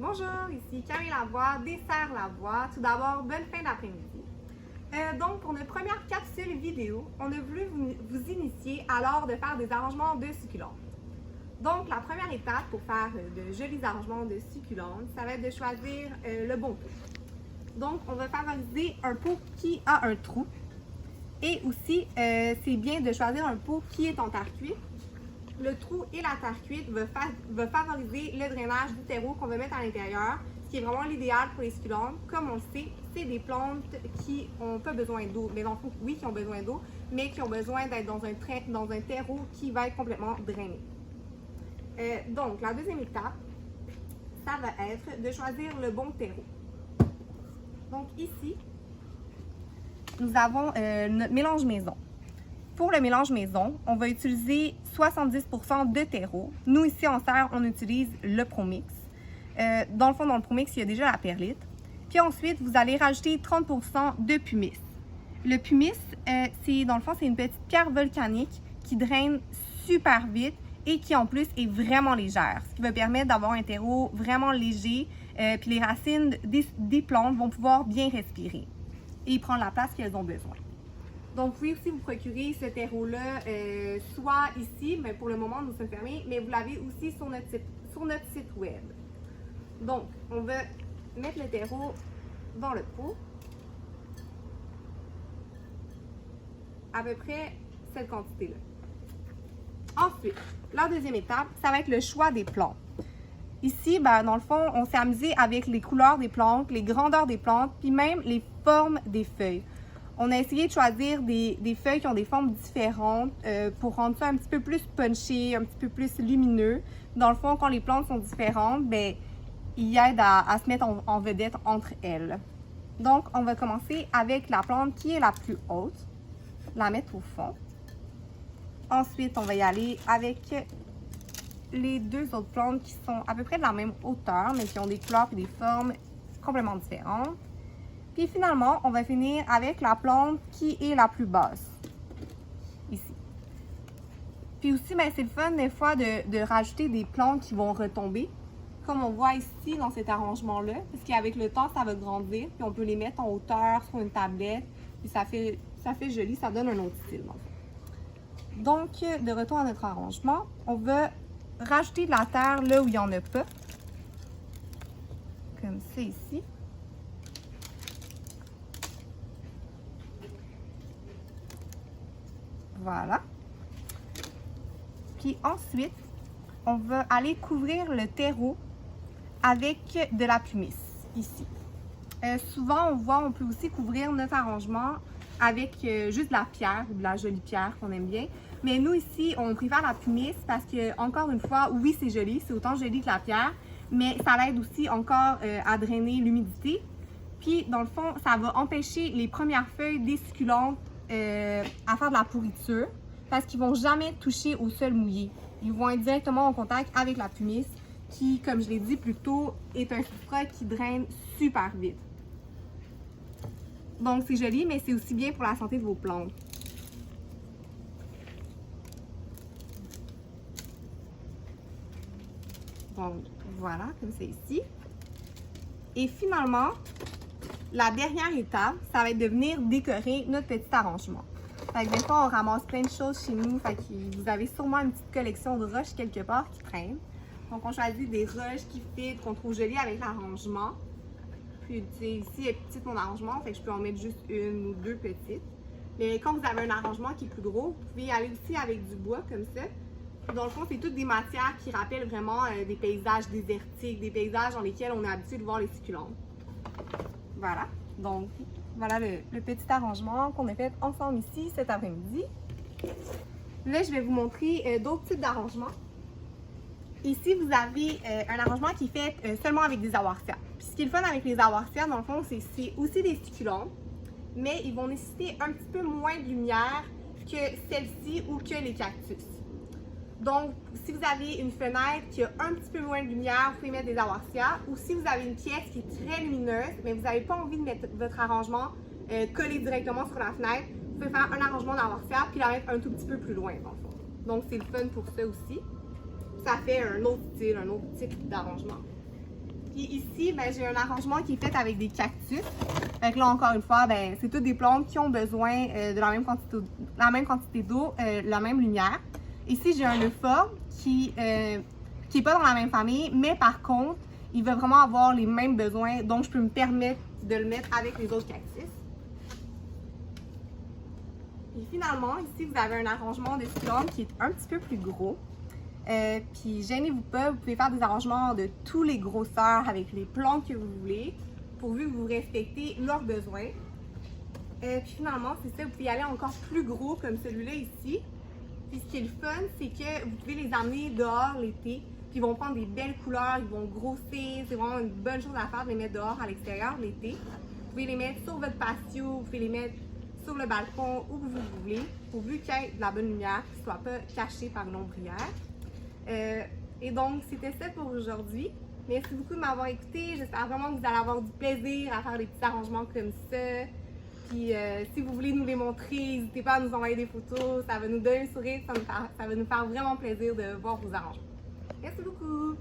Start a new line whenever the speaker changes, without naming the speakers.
Bonjour, ici Camille Lavoie, Dessert Lavoie. Tout d'abord, bonne fin d'après-midi. Donc, pour notre première capsule vidéo, on a voulu vous initier à l'art de faire des arrangements de succulentes. Donc, la première étape pour faire de jolis arrangements de succulentes, ça va être de choisir le bon pot. Donc, on va favoriser un pot qui a un trou. Et aussi, c'est bien de choisir un pot qui est en terre cuite. Le trou et la terre cuite va favoriser le drainage du terreau qu'on va mettre à l'intérieur, ce qui est vraiment l'idéal pour les succulentes. Comme on le sait, c'est des plantes qui n'ont pas besoin d'eau, mais dans le fond, oui, qui ont besoin d'eau, mais qui ont besoin d'être dans un terreau qui va être complètement drainé. Donc, la deuxième étape, ça va être de choisir le bon terreau. Donc ici, nous avons notre mélange maison. Pour le mélange maison, on va utiliser 70% de terreau. Nous, ici, en serre, on utilise le Promix. Dans le fond, dans le Promix, il y a déjà la perlite. Puis ensuite, vous allez rajouter 30% de pumice. Le pumice, dans le fond, c'est une petite pierre volcanique qui draine super vite et qui, en plus, est vraiment légère. Ce qui va permettre d'avoir un terreau vraiment léger. Puis les racines des plantes vont pouvoir bien respirer et prendre la place qu'elles ont besoin. Donc, vous pouvez aussi vous procurer ce terreau-là, soit ici, mais pour le moment, nous sommes fermés, mais vous l'avez aussi sur notre site web. Donc, on va mettre le terreau dans le pot. À peu près cette quantité-là. Ensuite, la deuxième étape, ça va être le choix des plantes. Ici, dans le fond, on s'est amusé avec les couleurs des plantes, les grandeurs des plantes, puis même les formes des feuilles. On a essayé de choisir des feuilles qui ont des formes différentes pour rendre ça un petit peu plus punché, un petit peu plus lumineux. Dans le fond, quand les plantes sont différentes, ils aident à se mettre en vedette entre elles. Donc, on va commencer avec la plante qui est la plus haute, la mettre au fond. Ensuite, on va y aller avec les deux autres plantes qui sont à peu près de la même hauteur, mais qui ont des couleurs et des formes complètement différentes. Puis finalement, on va finir avec la plante qui est la plus basse, ici. Puis aussi, c'est le fun des fois de rajouter des plantes qui vont retomber, comme on voit ici dans cet arrangement-là, parce qu'avec le temps, ça va grandir, puis on peut les mettre en hauteur sur une tablette, puis ça fait joli, ça donne un autre style. Donc, de retour à notre arrangement, on va rajouter de la terre là où il n'y en a pas, comme ça ici. Voilà. Puis ensuite, on va aller couvrir le terreau avec de la pumice, ici. Souvent, on peut aussi couvrir notre arrangement avec juste de la pierre ou de la jolie pierre qu'on aime bien. Mais nous, ici, on préfère la pumice parce que, encore une fois, oui, c'est joli, c'est autant joli que la pierre, mais ça l'aide aussi encore à drainer l'humidité. Puis, dans le fond, ça va empêcher les premières feuilles des succulentes à faire de la pourriture parce qu'ils ne vont jamais toucher au sol mouillé. Ils vont être directement en contact avec la pumice qui, comme je l'ai dit plus tôt, est un substrat qui draine super vite. Donc, c'est joli, mais c'est aussi bien pour la santé de vos plantes. Donc, voilà, comme c'est ici. Et finalement, la dernière étape, ça va être de venir décorer notre petit arrangement. Fait que des fois, on ramasse plein de choses chez nous. Fait que vous avez sûrement une petite collection de roches quelque part qui traînent. Donc, on choisit des roches qui fit, qu'on trouve jolies avec l'arrangement. Puis, tu sais, ici est petit mon arrangement, fait que je peux en mettre juste une ou deux petites. Mais quand vous avez un arrangement qui est plus gros, vous pouvez y aller aussi avec du bois comme ça. Dans le fond, c'est toutes des matières qui rappellent vraiment des paysages désertiques, des paysages dans lesquels on est habitué de voir les succulentes. Voilà. Donc, voilà le petit arrangement qu'on a fait ensemble ici cet après-midi. Là, je vais vous montrer d'autres types d'arrangements. Ici, vous avez un arrangement qui est fait seulement avec des awarsia. Puis ce qui est le fun avec les awarsia, dans le fond, c'est aussi des succulentes, mais ils vont nécessiter un petit peu moins de lumière que celle-ci ou que les cactus. Donc, si vous avez une fenêtre qui a un petit peu moins de lumière, vous pouvez mettre des awarsia. Ou si vous avez une pièce qui est très lumineuse, mais vous n'avez pas envie de mettre votre arrangement collé directement sur la fenêtre, vous pouvez faire un arrangement d'awarsia puis la mettre un tout petit peu plus loin, dans le fond. Donc, c'est le fun pour ça aussi. Ça fait un autre style, un autre type d'arrangement. Puis ici, ben, j'ai un arrangement qui est fait avec des cactus. Fait que là, encore une fois, ben, c'est toutes des plantes qui ont besoin de la même quantité d'eau, la même lumière. Ici, j'ai un euphorbes qui est pas dans la même famille, mais par contre, il va vraiment avoir les mêmes besoins, donc je peux me permettre de le mettre avec les autres cactus. Et finalement, ici, vous avez un arrangement de succulentes qui est un petit peu plus gros. Puis, gênez-vous pas, vous pouvez faire des arrangements de tous les grosseurs avec les plantes que vous voulez, pourvu que vous respectez leurs besoins. Puis finalement, c'est ça, vous pouvez y aller encore plus gros comme celui-là ici. Puis ce qui est le fun, c'est que vous pouvez les amener dehors l'été, puis ils vont prendre des belles couleurs, ils vont grossir. C'est vraiment une bonne chose à faire de les mettre dehors à l'extérieur l'été. Vous pouvez les mettre sur votre patio, vous pouvez les mettre sur le balcon, où vous voulez, pourvu qu'il y ait de la bonne lumière, qu'ils ne soient pas cachés par une ombrière. Et donc, c'était ça pour aujourd'hui. Merci beaucoup de m'avoir écouté. J'espère vraiment que vous allez avoir du plaisir à faire des petits arrangements comme ça. Puis, si vous voulez nous les montrer, n'hésitez pas à nous envoyer des photos. Ça va nous donner un sourire, ça va nous faire vraiment plaisir de voir vos arrangements. Merci beaucoup!